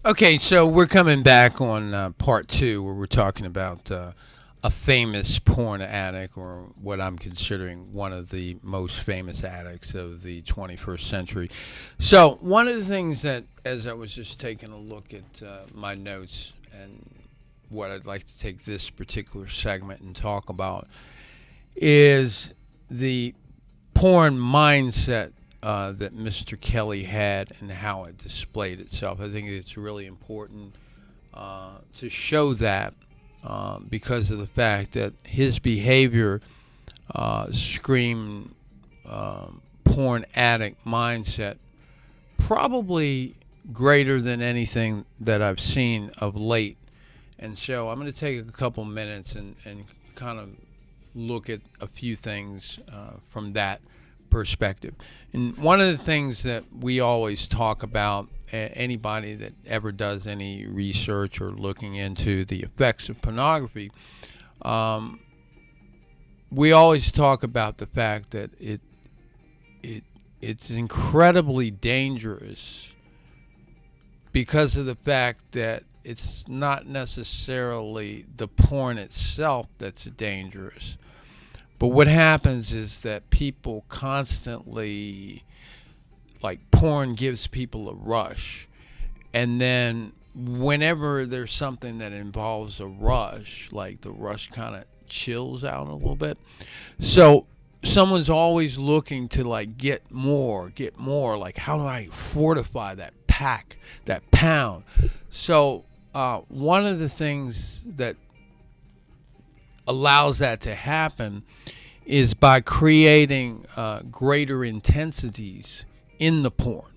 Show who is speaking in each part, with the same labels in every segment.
Speaker 1: Okay, so we're coming back on part two where we're talking about a famous porn addict, or what I'm considering one of the most famous addicts of the 21st century. So, one of the things that, as I was just taking a look at my notes and what I'd like to take this particular segment and talk about is the porn mindset that Mr. Kelly had and how it displayed itself. I think it's really important to show that because of the fact that his behavior screamed porn addict mindset, probably greater than anything that I've seen of late. And so I'm going to take a couple minutes and kind of look at a few things from that perspective. And one of the things that we always talk about, anybody that ever does any research or looking into the effects of pornography, um, we always talk about the fact that it it's incredibly dangerous because of the fact that it's not necessarily the porn itself that's dangerous. But what happens is that people constantly, like, porn gives people a rush. And then whenever there's something that involves a rush, like the rush kind of chills out a little bit. So someone's always looking to like get more. Like, how do I fortify that pack, that pound? So one of the things that allows that to happen is by creating greater intensities in the porn.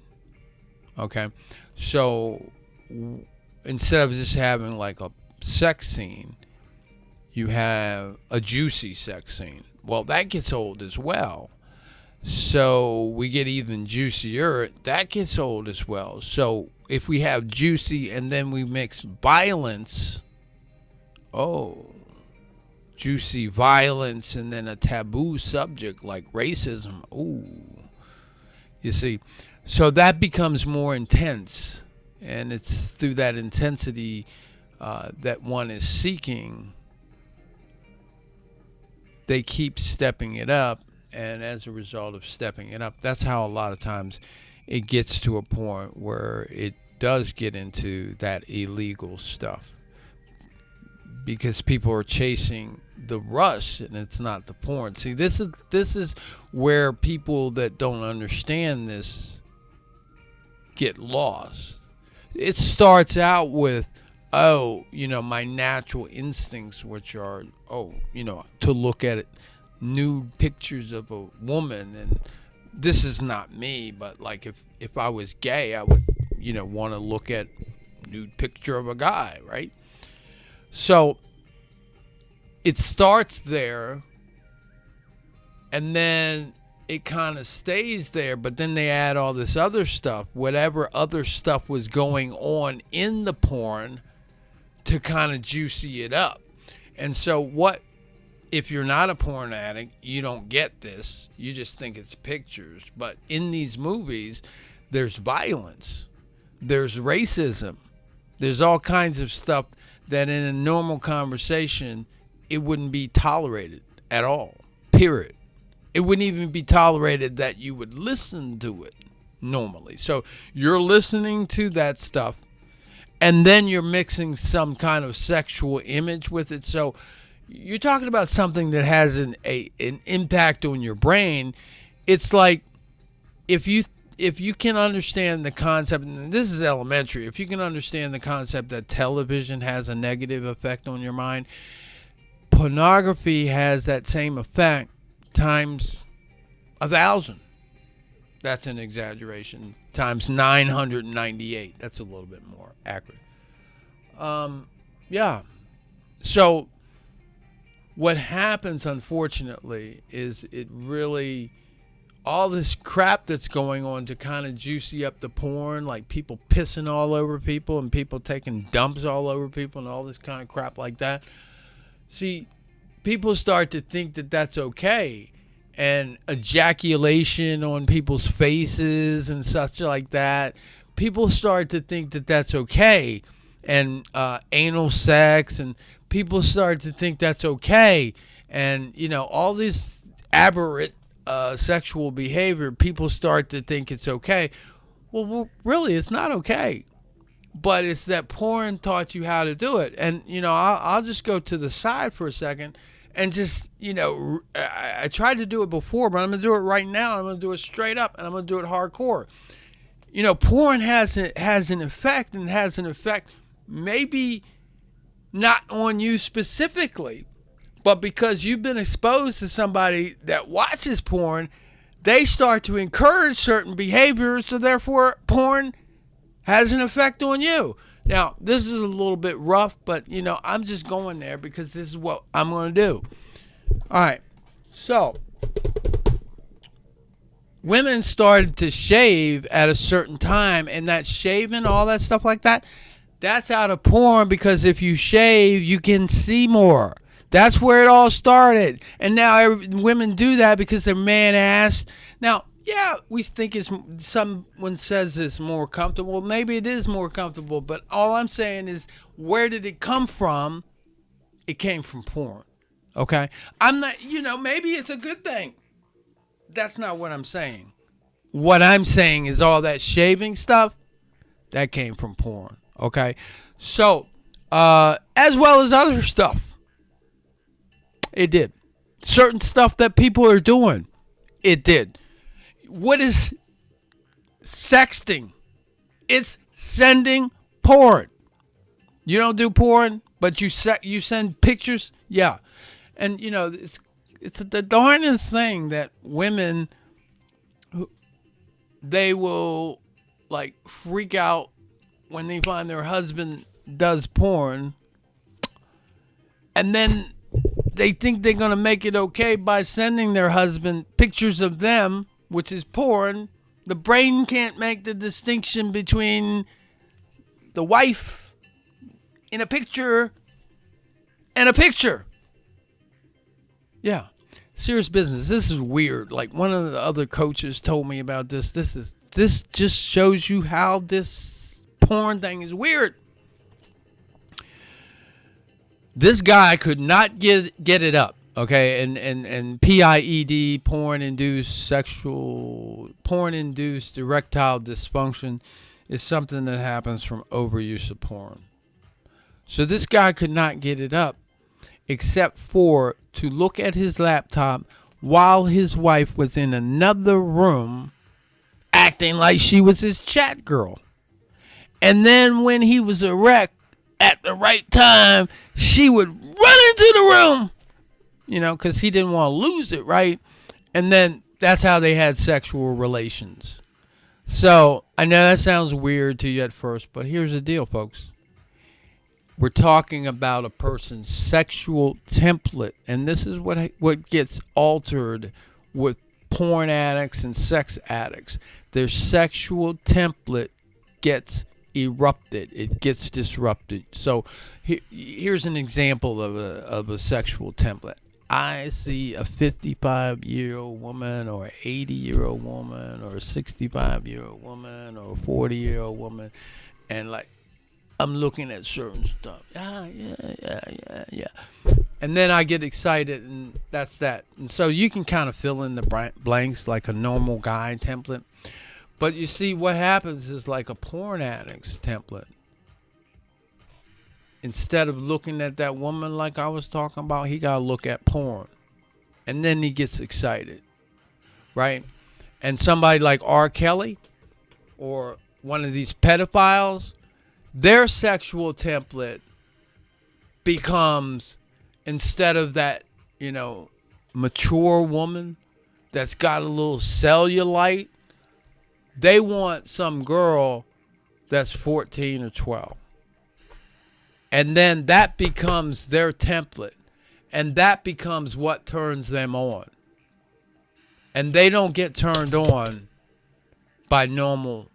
Speaker 1: Okay, so instead of just having like a sex scene, you have a juicy sex scene. Well, that gets old as well. So we get even juicier. That gets old as well. So if we have juicy and then we mix violence, oh, juicy violence and then a taboo subject like racism. Ooh. You see, so that becomes more intense. And it's through that intensity that one is seeking. They keep stepping it up. And as a result of stepping it up, that's how a lot of times it gets to a point where it does get into that illegal stuff, because people are chasing the rush and it's not the porn. See, this is where people that don't understand this get lost. It starts out with, oh, my natural instincts, which are, oh, to look at it, nude pictures of a woman. And this is not me, but like if I was gay, I would, want to look at nude picture of a guy, right? So it starts there, and then it kind of stays there, but then they add all this other stuff, whatever other stuff was going on in the porn, to kind of juicy it up. And so what if you're not a porn addict, you don't get this. You just think it's pictures. But in these movies, there's violence, there's racism, there's all kinds of stuff that in a normal conversation, it wouldn't be tolerated at all, period. It wouldn't even be tolerated that you would listen to it normally. So you're listening to that stuff, and then you're mixing some kind of sexual image with it. So you're talking about something that has an impact on your brain. It's like if you can understand the concept, and this is elementary, if you can understand the concept that television has a negative effect on your mind, pornography has that same effect times 1,000. That's an exaggeration. Times 998. That's a little bit more accurate. Yeah. So what happens, unfortunately, is it really, all this crap that's going on to kind of juicy up the porn, like people pissing all over people and people taking dumps all over people and all this kind of crap like that. See, people start to think that that's okay. And ejaculation on people's faces and such like that. people start to think that that's okay, and anal sex, and people start to think that's okay, and all this aberrant sexual behavior. People start to think it's okay. Well, really, it's not okay. But it's that porn taught you how to do it. And I'll just go to the side for a second, and just I tried to do it before, but I'm gonna do it right now. I'm gonna do it straight up, and I'm gonna do it hardcore. Porn has an effect, and has an effect maybe not on you specifically, but because you've been exposed to somebody that watches porn, they start to encourage certain behaviors, so therefore porn has an effect on you. Now, this is a little bit rough, but I'm just going there because this is what I'm going to do. All right. So, women started to shave at a certain time, and that shaving, all that stuff like that, that's out of porn, because if you shave, you can see more. That's where it all started. And now women do that because they're man-ass. Now, yeah, we think someone says it's more comfortable. Maybe it is more comfortable, but all I'm saying is, where did it come from? It came from porn. Okay? I'm not, maybe it's a good thing. That's not what I'm saying. What I'm saying is all that shaving stuff, that came from porn. Okay? So, as well as other stuff. It did. Certain stuff that people are doing, it did. What is sexting? It's sending porn. You don't do porn, but you send pictures. Yeah, and it's the darnest thing that women, they will like freak out when they find their husband does porn, and then they think they're gonna make it okay by sending their husband pictures of them, which is porn. The brain can't make the distinction between the wife in a picture and a picture. Yeah. Serious business. This is weird. Like, one of the other coaches told me about this. This just shows you how this porn thing is weird. This guy could not get it up. Okay, and PIED, porn-induced erectile dysfunction, is something that happens from overuse of porn. So this guy could not get it up, except for to look at his laptop while his wife was in another room acting like she was his chat girl. And then when he was erect at the right time, she would run into the room. Because he didn't want to lose it, right? And then that's how they had sexual relations. So, I know that sounds weird to you at first, but here's the deal, folks. We're talking about a person's sexual template, and this is what gets altered with porn addicts and sex addicts. Their sexual template gets erupted. It gets disrupted. So, here's an example of a sexual template. I see a 55-year-old woman, or an 80-year-old woman, or a 65-year-old woman, or a 40-year-old woman, and like, I'm looking at certain stuff. Yeah. And then I get excited, and that's that. And so you can kind of fill in the blanks like a normal guy template. But you see, what happens is like a porn addict's template. Instead of looking at that woman like I was talking about, he got to look at porn. And then he gets excited. Right? And somebody like R. Kelly or one of these pedophiles, their sexual template becomes, instead of that, mature woman that's got a little cellulite, they want some girl that's 14 or 12. And then that becomes their template. And that becomes what turns them on. And they don't get turned on by normal.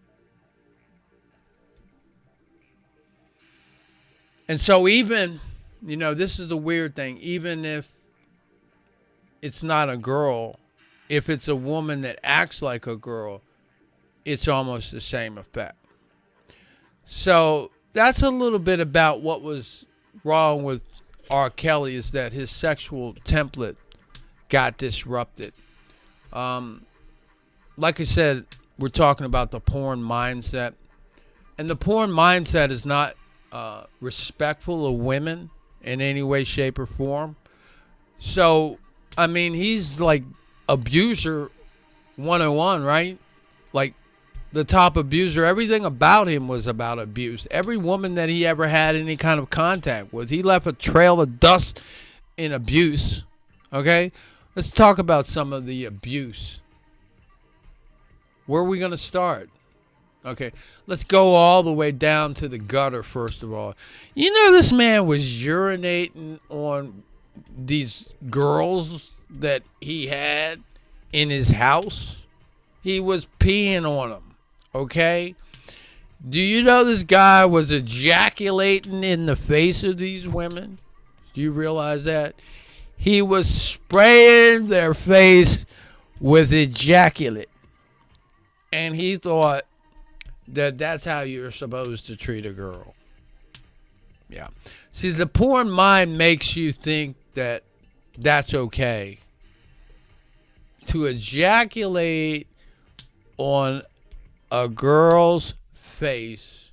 Speaker 1: And so even, this is the weird thing. Even if it's not a girl, if it's a woman that acts like a girl, it's almost the same effect. So that's a little bit about what was wrong with R. Kelly, is that his sexual template got disrupted. Um, like I said, we're talking about the porn mindset. And the porn mindset is not respectful of women in any way, shape, or form. So, I mean, he's like abuser 101, right? Like the top abuser. Everything about him was about abuse. Every woman that he ever had any kind of contact with, he left a trail of dust in abuse. Okay? Let's talk about some of the abuse. Where are we going to start? Okay, let's go all the way down to the gutter, first of all. You know, this man was urinating on these girls that he had in his house. He was peeing on them, okay? Do you know this guy was ejaculating in the face of these women? Do you realize that? He was spraying their face with ejaculate. And he thought that that's how you're supposed to treat a girl. Yeah. See, the porn mind makes you think that that's okay. To ejaculate on a girl's face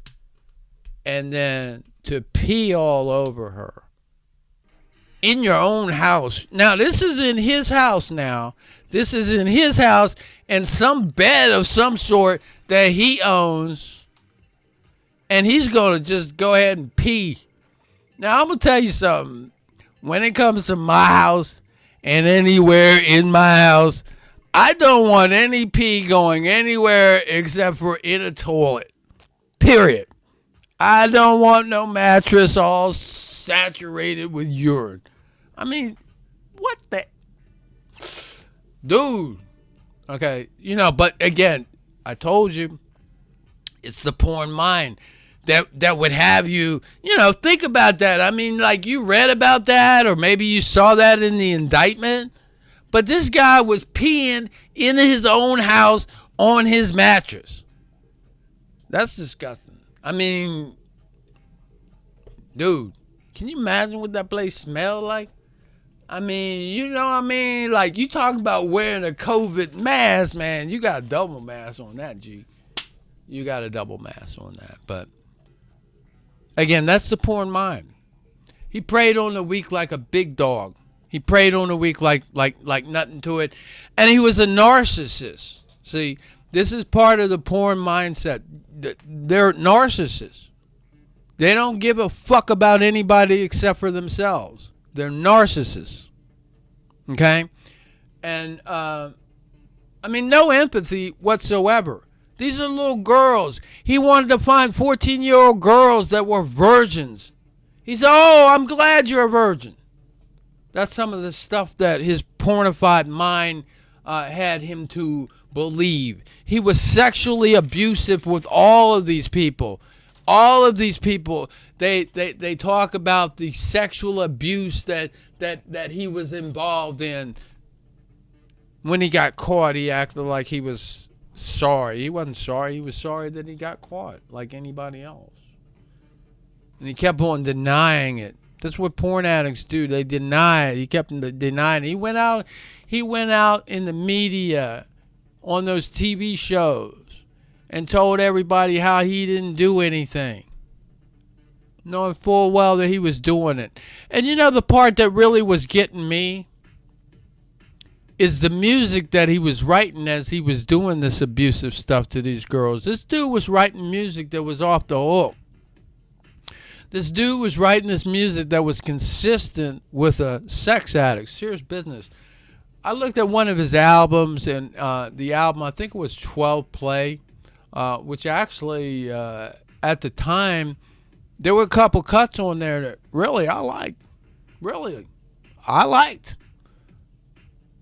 Speaker 1: and then to pee all over her in your own house. Now, this is in his house now. This is in his house and some bed of some sort that he owns, and he's going to just go ahead and pee. Now, I'm going to tell you something. When it comes to my house and anywhere in my house, I don't want any pee going anywhere except for in a toilet. Period. I don't want no mattress all saturated with urine. I mean, what the... Dude. Okay, you know, but again, I told you, it's the porn mind that would have you, you know, think about that. I mean, like, you read about that, or maybe you saw that in the indictment. But this guy was peeing in his own house on his mattress. That's disgusting. I mean, dude, can you imagine what that place smelled like? I mean, you know what I mean? Like, you talk about wearing a COVID mask, man. You got a double mask on that, G. You got a double mask on that. But, again, that's the porn mind. He preyed on the weak like a big dog. He preyed on the weak like nothing to it. And he was a narcissist. See, this is part of the porn mindset. They're narcissists. They don't give a fuck about anybody except for themselves. They're narcissists. Okay? And, I mean, no empathy whatsoever. These are little girls. He wanted to find 14-year-old girls that were virgins. He said, oh, I'm glad you're a virgin. That's some of the stuff that his pornified mind had him to believe. He was sexually abusive with all of these people. All of these people, they talk about the sexual abuse that he was involved in. When he got caught, he acted like he was sorry. He wasn't sorry. He was sorry that he got caught, like anybody else. And he kept on denying it. That's what porn addicts do. They deny it. He kept denying it. He went out in the media on those TV shows and told everybody how he didn't do anything, knowing full well that he was doing it. And you know, the part that really was getting me is the music that he was writing as he was doing this abusive stuff to these girls. This dude was writing music that was off the hook. This dude was writing this music that was consistent with a sex addict. Serious business. I looked at one of his albums, and the album, I think it was 12 Play, which actually, at the time, there were a couple cuts on there that really I liked. Really, I liked.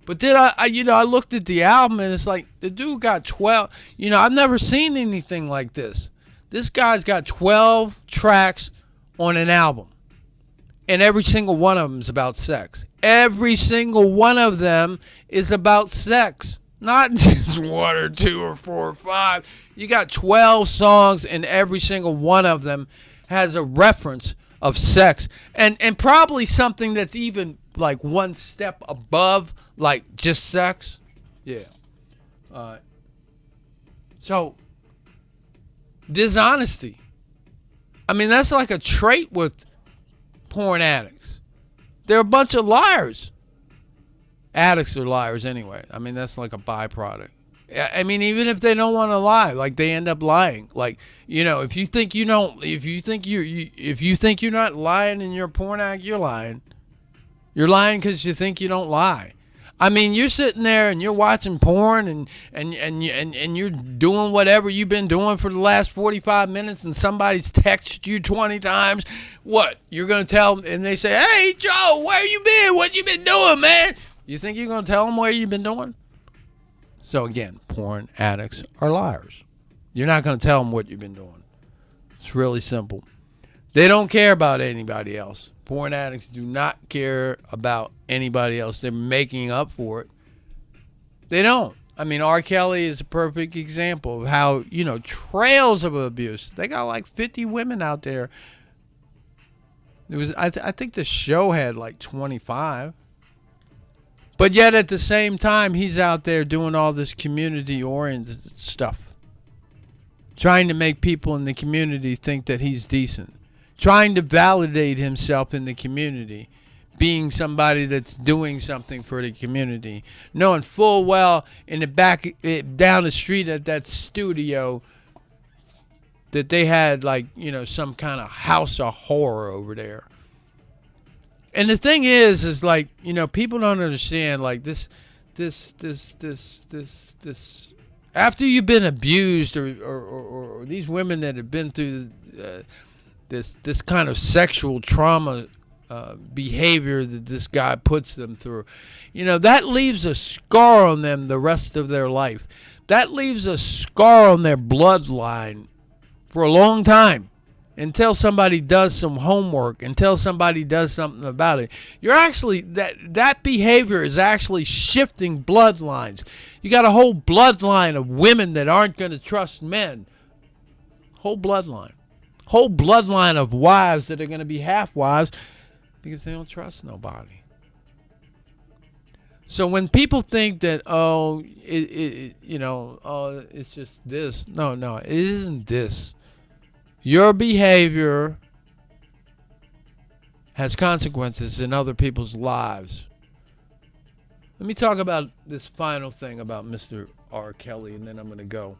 Speaker 1: But then I looked at the album, and it's like, the dude got 12. You know, I've never seen anything like this. This guy's got 12 tracks on an album, and every single one of them is about sex. Every single one of them is about sex. Not just one or two or four or five. You got 12 songs, and every single one of them has a reference of sex. And probably something that's even like one step above, like just sex. Yeah. Uh, so, dishonesty. I mean, that's like a trait with porn addicts. They're a bunch of liars. Addicts are liars anyway. I mean, that's like a byproduct. I mean, even if they don't want to lie, like they end up lying. Like, if you think you don't, if you think you're not lying in your porn act, you're lying. You're lying because you think you don't lie. I mean, you're sitting there and you're watching porn and you're doing whatever you've been doing for the last 45 minutes, and somebody's texted you 20 times. What? You're going to tell them, and they say, "Hey, Joe, where you been? What you been doing, man?" You think you're going to tell them what you've been doing? So again, porn addicts are liars. You're not going to tell them what you've been doing. It's really simple. They don't care about anybody else. Porn addicts do not care about anybody else. They're making up for it. They don't. I mean, R. Kelly is a perfect example of how, trails of abuse. They got like 50 women out there. It was I think the show had like 25. But yet at the same time, he's out there doing all this community-oriented stuff. Trying to make people in the community think that he's decent. Trying to validate himself in the community. Being somebody that's doing something for the community. Knowing full well in the back, down the street at that studio, that they had like, some kind of house of horror over there. And the thing is like, people don't understand, like this, after you've been abused or these women that have been through this kind of sexual trauma behavior that this guy puts them through, that leaves a scar on them the rest of their life. That leaves a scar on their bloodline for a long time. Until somebody does some homework, until somebody does something about it. You're actually, that behavior is actually shifting bloodlines. You got a whole bloodline of women that aren't going to trust men. Whole bloodline. Whole bloodline of wives that are going to be half wives because they don't trust nobody. So when people think that, it's just this. No, it isn't this. Your behavior has consequences in other people's lives. Let me talk about this final thing about Mr. R. Kelly, and then I'm going to go.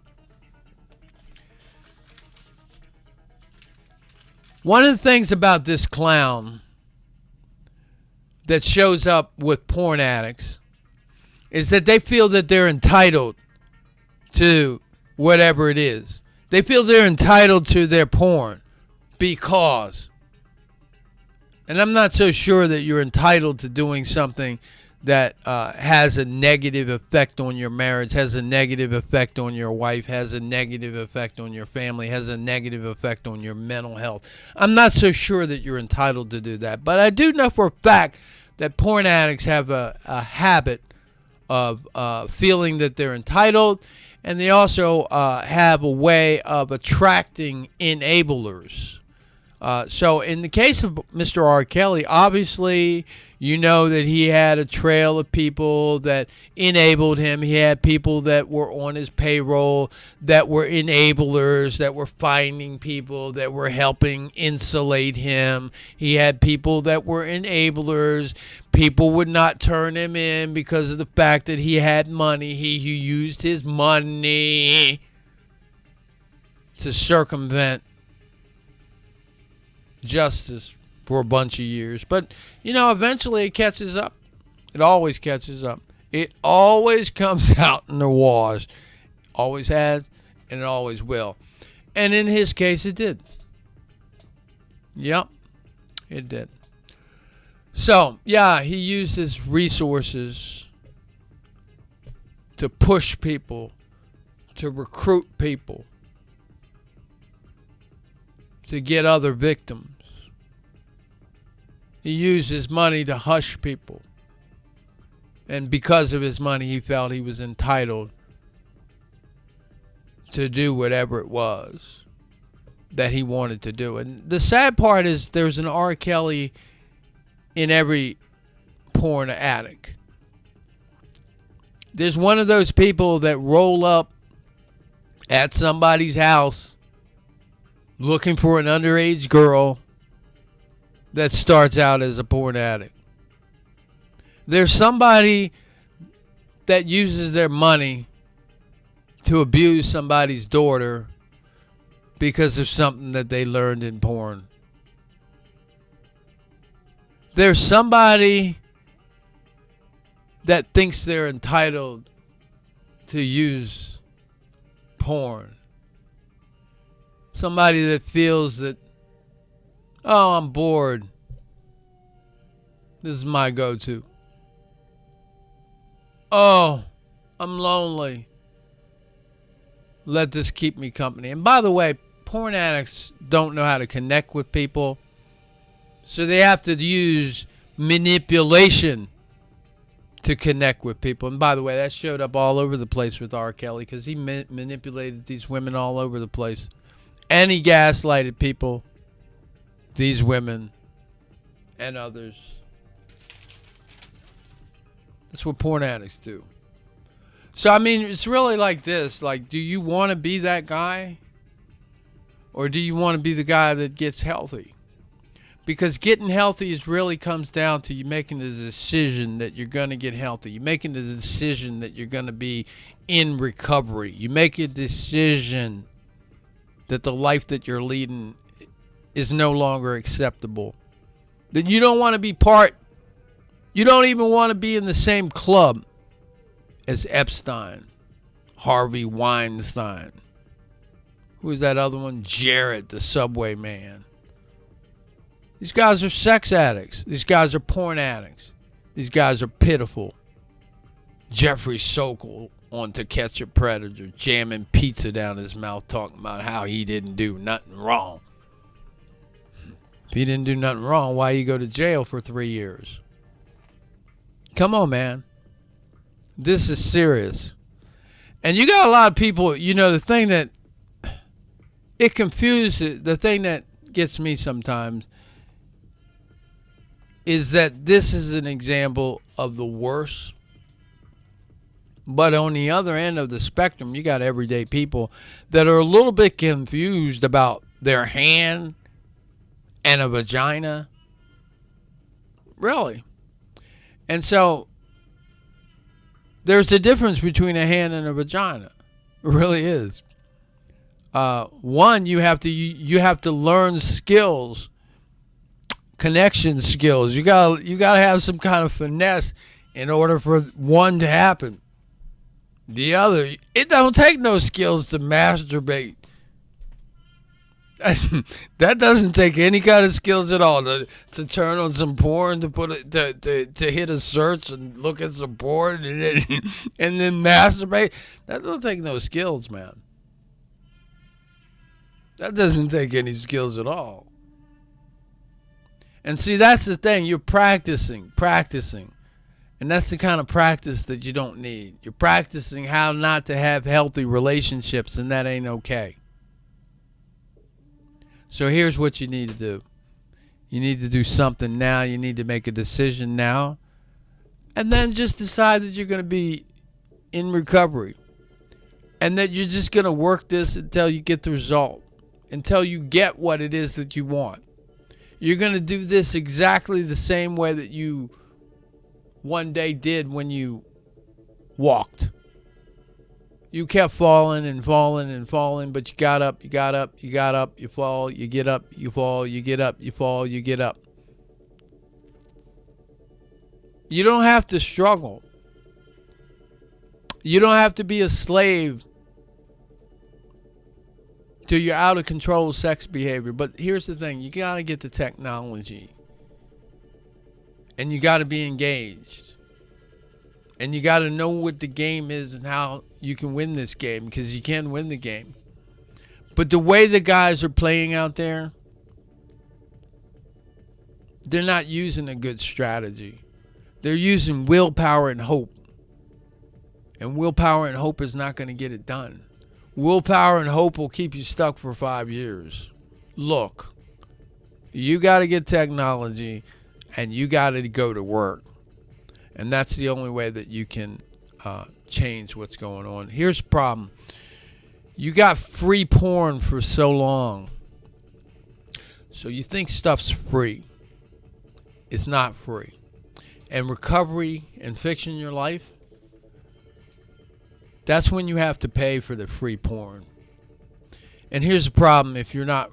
Speaker 1: One of the things about this clown that shows up with porn addicts is that they feel that they're entitled to whatever it is. They feel they're entitled to their porn because. And I'm not so sure that you're entitled to doing something that has a negative effect on your marriage, has a negative effect on your wife, has a negative effect on your family, has a negative effect on your mental health. I'm not so sure that you're entitled to do that. But I do know for a fact that porn addicts have a habit of feeling that they're entitled. And they also have a way of attracting enablers. So in the case of Mr. R. Kelly, obviously, that he had a trail of people that enabled him. He had people that were on his payroll that were enablers, that were finding people, that were helping insulate him. He had people that were enablers. People would not turn him in because of the fact that he had money. He used his money to circumvent justice for a bunch of years. But, eventually it catches up. It always catches up. It always comes out in the wash. Always has, and it always will. And in his case, it did. Yep, it did. So, yeah, he used his resources to push people, to recruit people, to get other victims. He used his money to hush people. And because of his money, he felt he was entitled to do whatever it was that he wanted to do. And the sad part is there's an R. Kelly in every porn addict. There's one of those people that roll up at somebody's house looking for an underage girl that starts out as a porn addict. There's somebody that uses their money to abuse somebody's daughter because of something that they learned in porn. There's somebody that thinks they're entitled to use porn. Somebody that feels that, oh, I'm bored. This is my go-to. Oh, I'm lonely. Let this keep me company. And by the way, porn addicts don't know how to connect with people, so they have to use manipulation to connect with people. And by the way, that showed up all over the place with R. Kelly because he manipulated these women all over the place. And he gaslighted people, these women and others. That's what porn addicts do. So, I mean, it's really like this. Like, do you want to be that guy? Or do you want to be the guy that gets healthy? Because getting healthy is really comes down to you making the decision that you're going to get healthy. You're making the decision that you're going to be in recovery. You make a decision that the life that you're leading is no longer acceptable. That you don't want to be you don't even want to be in the same club as Epstein, Harvey Weinstein. Who's that other one? Jared, the subway man. These guys are sex addicts. These guys are porn addicts. These guys are pitiful. Jeffrey Sokol on To Catch a Predator, jamming pizza down his mouth, talking about how he didn't do nothing wrong. If he didn't do nothing wrong, why you go to jail for 3 years? Come on, man. This is serious. And you got a lot of people, you know, the thing that it confuses, the thing that gets me sometimes is that this is an example of the worst. But on the other end of the spectrum, you got everyday people that are a little bit confused about their hand and a vagina. Really. And so there's a difference between a hand and a vagina. It really is. One, you have to learn skills, connection skills. You gotta have some kind of finesse in order for one to happen. The other, it don't take no skills to masturbate. That doesn't take any kind of skills at all to turn on some porn, to hit a search and look at some porn and then masturbate. That doesn't take no skills, man. That doesn't take any skills at all. And see, that's the thing. You're practicing. And that's the kind of practice that you don't need. You're practicing how not to have healthy relationships, and that ain't okay. So here's what you need to do. You need to do something now. You need to make a decision now. And then just decide that you're going to be in recovery. And that you're just going to work this until you get the result. Until you get what it is that you want. You're going to do this exactly the same way that you one day did when you walked. You kept falling and falling and falling, but you got up, you fall, you get up, you fall, you get up, you fall, you get up. You don't have to struggle. You don't have to be a slave to your out of control sex behavior. But here's the thing, you got to get the technology. And you got to be engaged. And you got to know what the game is and how you can win this game, because you can win the game. But the way the guys are playing out there, they're not using a good strategy. They're using willpower and hope. And willpower and hope is not going to get it done. Willpower and hope will keep you stuck for 5 years. Look, you got to get technology and you got to go to work. And that's the only way that you can change what's going on. Here's the problem. You got free porn for so long. So you think stuff's free. It's not free. And recovery and fixing your life, that's when you have to pay for the free porn. And here's the problem if you're not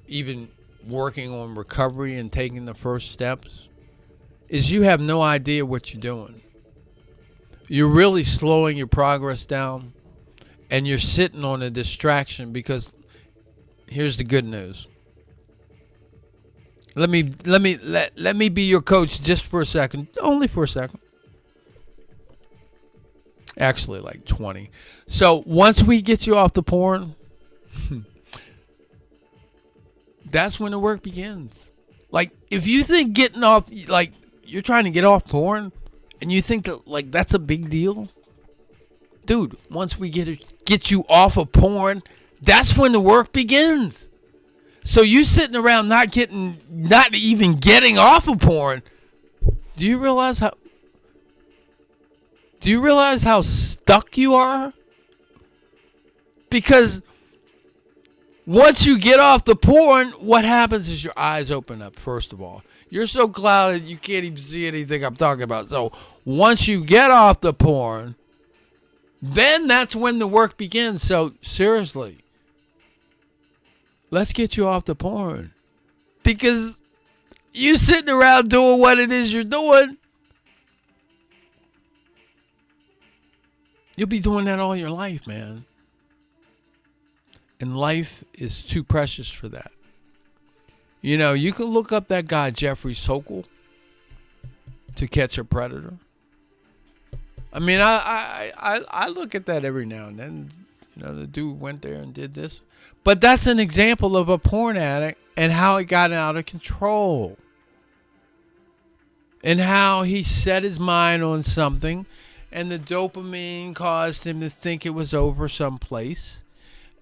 Speaker 1: even working on recovery and taking the first steps, is you have no idea what you're doing. You're really slowing your progress down, and you're sitting on a distraction because here's the good news. Let me be your coach just for a second, only for a second. Actually, like 20. So once we get you off the porn, that's when the work begins. Like, if you think getting off, like, you're trying to get off porn, and you think that, like, that's a big deal, dude, once we get you off of porn, that's when the work begins. So you sitting around not even getting off of porn. Do you realize how stuck you are? Because once you get off the porn, what happens is your eyes open up, first of all. You're so clouded you can't even see anything I'm talking about. So once you get off the porn, then that's when the work begins. So seriously, let's get you off the porn. Because you sitting around doing what it is you're doing, you'll be doing that all your life, man. And life is too precious for that. You know, you can look up that guy, Jeffrey Sokol, To Catch a Predator. I mean, I look at that every now and then. You know, the dude went there and did this. But that's an example of a porn addict and how he got out of control. And how he set his mind on something, and the dopamine caused him to think it was over someplace.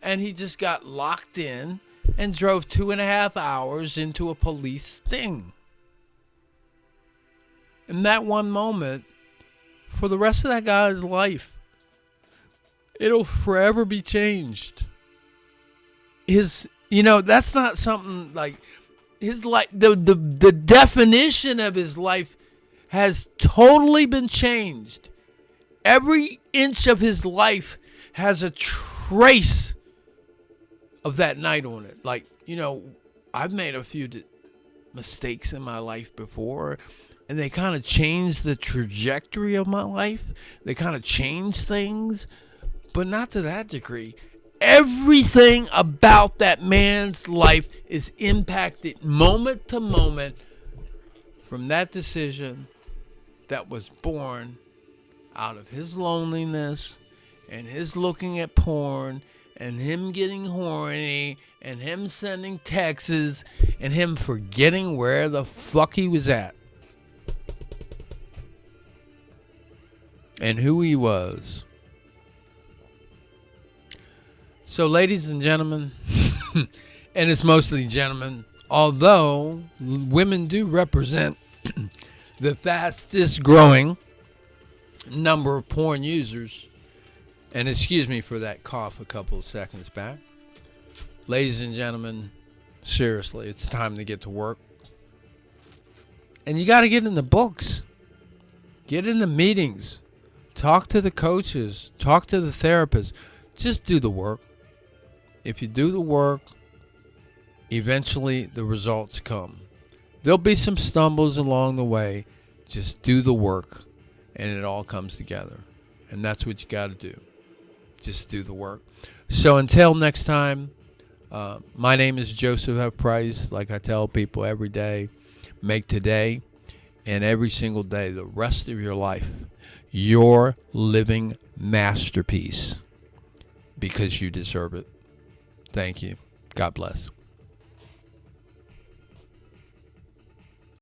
Speaker 1: And he just got locked in and drove 2.5 hours into a police sting. In that one moment, for the rest of that guy's life, it'll forever be changed. That's not something like his life. The definition of his life has totally been changed. Every inch of his life has a trace of that night on it. Like, I've made a few mistakes in my life before, and they kind of changed the trajectory of my life. They kind of changed things, but not to that degree. Everything about that man's life is impacted moment to moment from that decision that was born out of his loneliness and his looking at porn and him getting horny and him sending texts and him forgetting where the fuck he was at and who he was. So, ladies and gentlemen, and it's mostly gentlemen, although women do represent the fastest growing number of porn users, and excuse me for that cough a couple of seconds back. Ladies and gentlemen, seriously, it's time to get to work. And you got to get in the books. Get in the meetings. Talk to the coaches. Talk to the therapists. Just do the work. If you do the work, eventually the results come. There'll be some stumbles along the way. Just do the work, and it all comes together. And that's what you got to do. Just do the work. So until next time, my name is Joseph F. Price. Like I tell people every day, make today and every single day, the rest of your life, your living masterpiece, because you deserve it. Thank you. God bless.